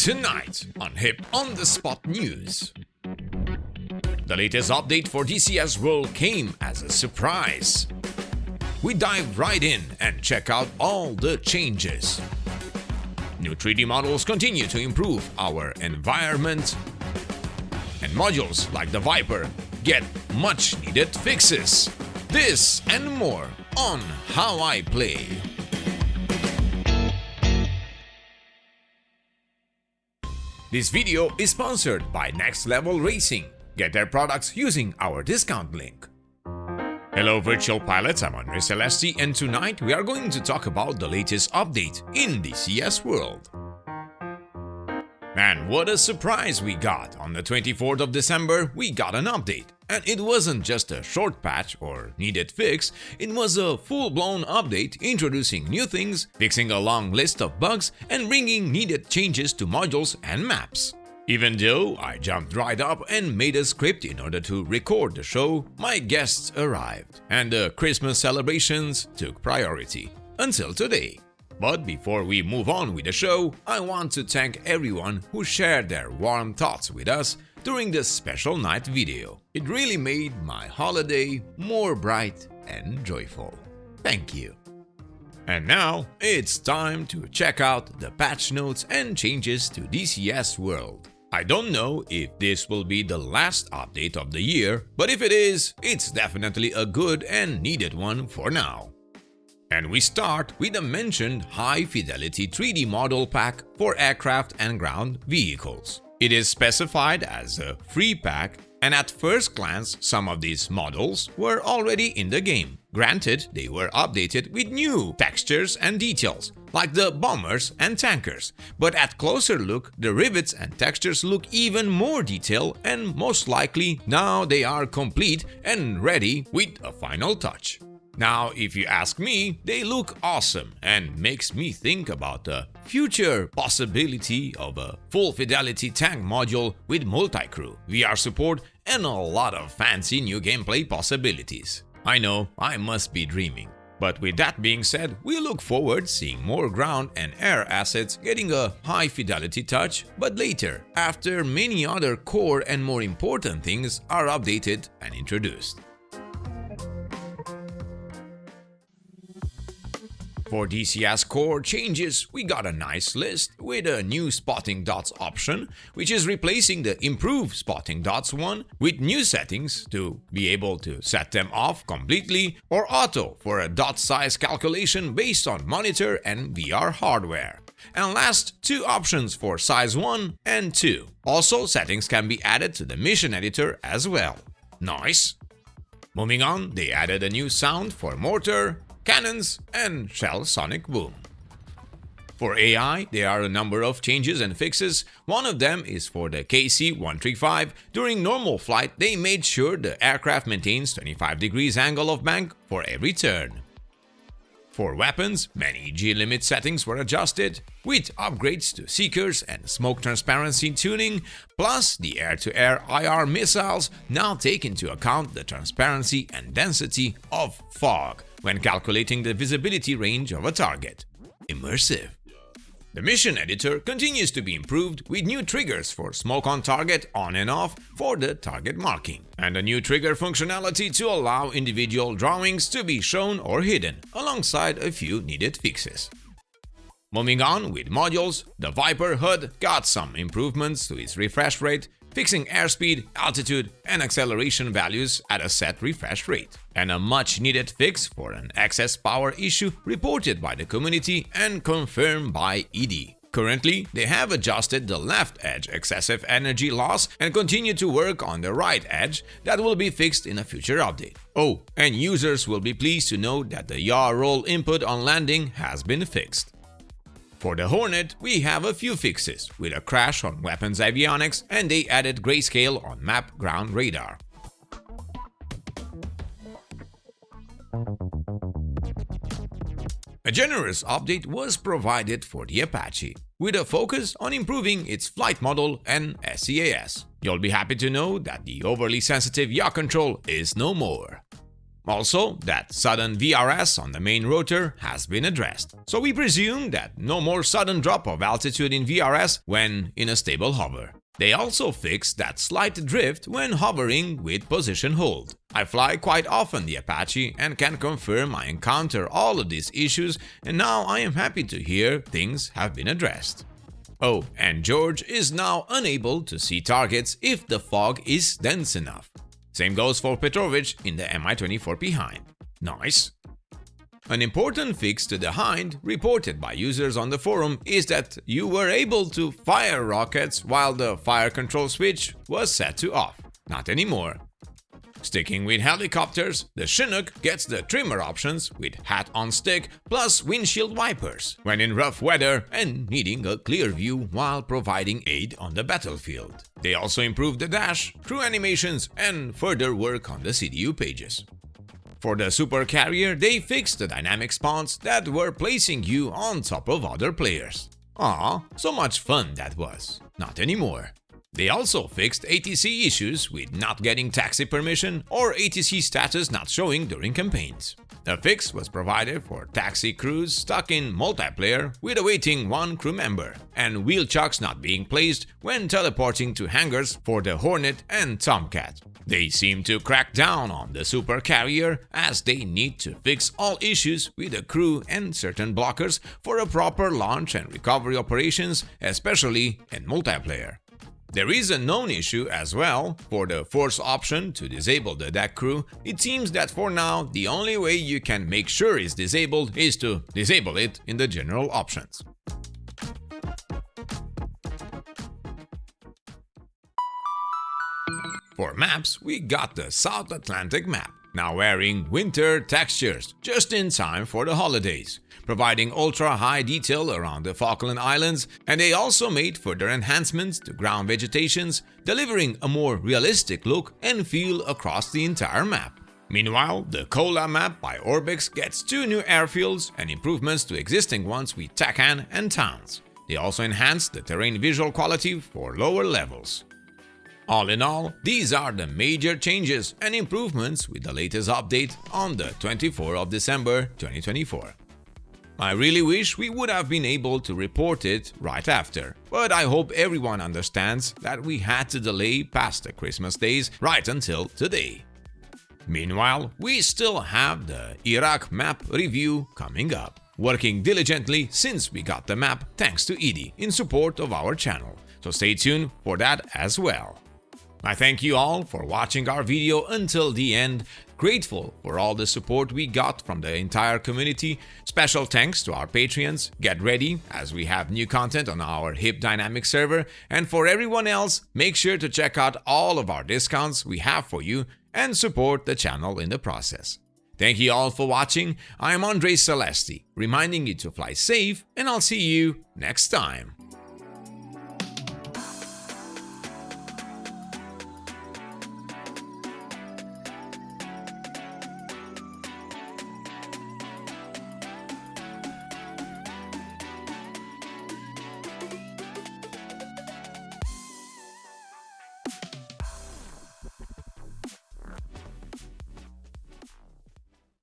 Tonight on Hip on the Spot News. The latest update for DCS World came as a surprise. We dive right in and check out all the changes. New 3D models continue to improve our environment, and modules like the Viper get much needed fixes. This and more on How I Play. This video is sponsored by Next Level Racing. Get their products using our discount link. Hello virtual pilots, I'm Andre Celesti, and tonight we are going to talk about the latest update in DCS World. And what a surprise we got! On the 24th of December, we got an update. And it wasn't just a short patch or needed fix, it was a full-blown update introducing new things, fixing a long list of bugs, and bringing needed changes to modules and maps. Even though I jumped right up and made a script in order to record the show, my guests arrived, and the Christmas celebrations took priority. Until today. But before we move on with the show, I want to thank everyone who shared their warm thoughts with us during this special night video. It really made my holiday more bright and joyful. Thank you. And now, it's time to check out the patch notes and changes to DCS World. I don't know if this will be the last update of the year, but if it is, it's definitely a good and needed one for now. And we start with the mentioned high-fidelity 3D model pack for aircraft and ground vehicles. It is specified as a free pack, and at first glance, some of these models were already in the game. Granted, they were updated with new textures and details, like the bombers and tankers, but at closer look, the rivets and textures look even more detailed, and most likely now they are complete and ready with a final touch. Now, if you ask me, they look awesome and makes me think about the future possibility of a full-fidelity tank module with multi-crew, VR support, and a lot of fancy new gameplay possibilities. I know, I must be dreaming. But with that being said, we look forward seeing more ground and air assets getting a high-fidelity touch, but later, after many other core and more important things are updated and introduced. For DCS Core changes, we got a nice list with a new spotting dots option, which is replacing the improved spotting dots one with new settings to be able to set them off completely or auto for a dot size calculation based on monitor and VR hardware. And last, two options for size 1 and 2. Also, settings can be added to the mission editor as well. Nice! Moving on, they added a new sound for mortar, cannons, and shell sonic boom. For AI, there are a number of changes and fixes. One of them is for the KC-135. During normal flight, they made sure the aircraft maintains 25 degrees angle of bank for every turn. For weapons, many G-limit settings were adjusted, with upgrades to seekers and smoke transparency tuning, plus the air-to-air IR missiles now take into account the transparency and density of fog when calculating the visibility range of a target. Immersive. The mission editor continues to be improved with new triggers for smoke on target on and off for the target marking, and a new trigger functionality to allow individual drawings to be shown or hidden, alongside a few needed fixes. Moving on with modules, the Viper HUD got some improvements to its refresh rate, fixing airspeed, altitude, and acceleration values at a set refresh rate, and a much-needed fix for an excess power issue reported by the community and confirmed by ED. Currently, they have adjusted the left edge excessive energy loss and continue to work on the right edge that will be fixed in a future update. Oh, and users will be pleased to know that the yaw roll input on landing has been fixed. For the Hornet, we have a few fixes, with a crash on weapons avionics, and they added grayscale on map ground radar. A generous update was provided for the Apache, with a focus on improving its flight model and SCAS. You'll be happy to know that the overly sensitive yaw control is no more. Also, that sudden VRS on the main rotor has been addressed, so we presume that no more sudden drop of altitude in VRS when in a stable hover. They also fixed that slight drift when hovering with position hold. I fly quite often the Apache and can confirm I encounter all of these issues, and now I am happy to hear things have been addressed. Oh, and George is now unable to see targets if the fog is dense enough. Same goes for Petrovich in the Mi-24 Hind. Nice. An important fix to the Hind, reported by users on the forum, is that you were able to fire rockets while the fire control switch was set to off. Not anymore. Sticking with helicopters, the Chinook gets the trimmer options with hat on stick plus windshield wipers when in rough weather and needing a clear view while providing aid on the battlefield. They also improved the dash, crew animations, and further work on the CDU pages. For the Supercarrier, they fixed the dynamic spawns that were placing you on top of other players. Aw, so much fun that was. Not anymore. They also fixed ATC issues with not getting taxi permission or ATC status not showing during campaigns. A fix was provided for taxi crews stuck in multiplayer with awaiting one crew member, and wheel chucks not being placed when teleporting to hangars for the Hornet and Tomcat. They seem to crack down on the Supercarrier as they need to fix all issues with the crew and certain blockers for a proper launch and recovery operations, especially in multiplayer. There is a known issue as well. For the force option to disable the deck crew, it seems that for now the only way you can make sure it's disabled is to disable it in the general options. For maps, we got the South Atlantic map, now wearing winter textures just in time for the holidays, providing ultra-high detail around the Falkland Islands, and they also made further enhancements to ground vegetations, delivering a more realistic look and feel across the entire map. Meanwhile, the Kola map by Orbix gets 2 new airfields and improvements to existing ones with Takan and towns. They also enhanced the terrain visual quality for lower levels. All in all, these are the major changes and improvements with the latest update on the 24th of December 2024. I really wish we would have been able to report it right after, but I hope everyone understands that we had to delay past the Christmas days right until today. Meanwhile, we still have the Iraq map review coming up, working diligently since we got the map thanks to Edie in support of our channel, so stay tuned for that as well. I thank you all for watching our video until the end. Grateful for all the support we got from the entire community. Special thanks to our Patreons. Get ready as we have new content on our HIP Dynamic server. And for everyone else, make sure to check out all of our discounts we have for you and support the channel in the process. Thank you all for watching. I am Andre Celesti, reminding you to fly safe, and I'll see you next time.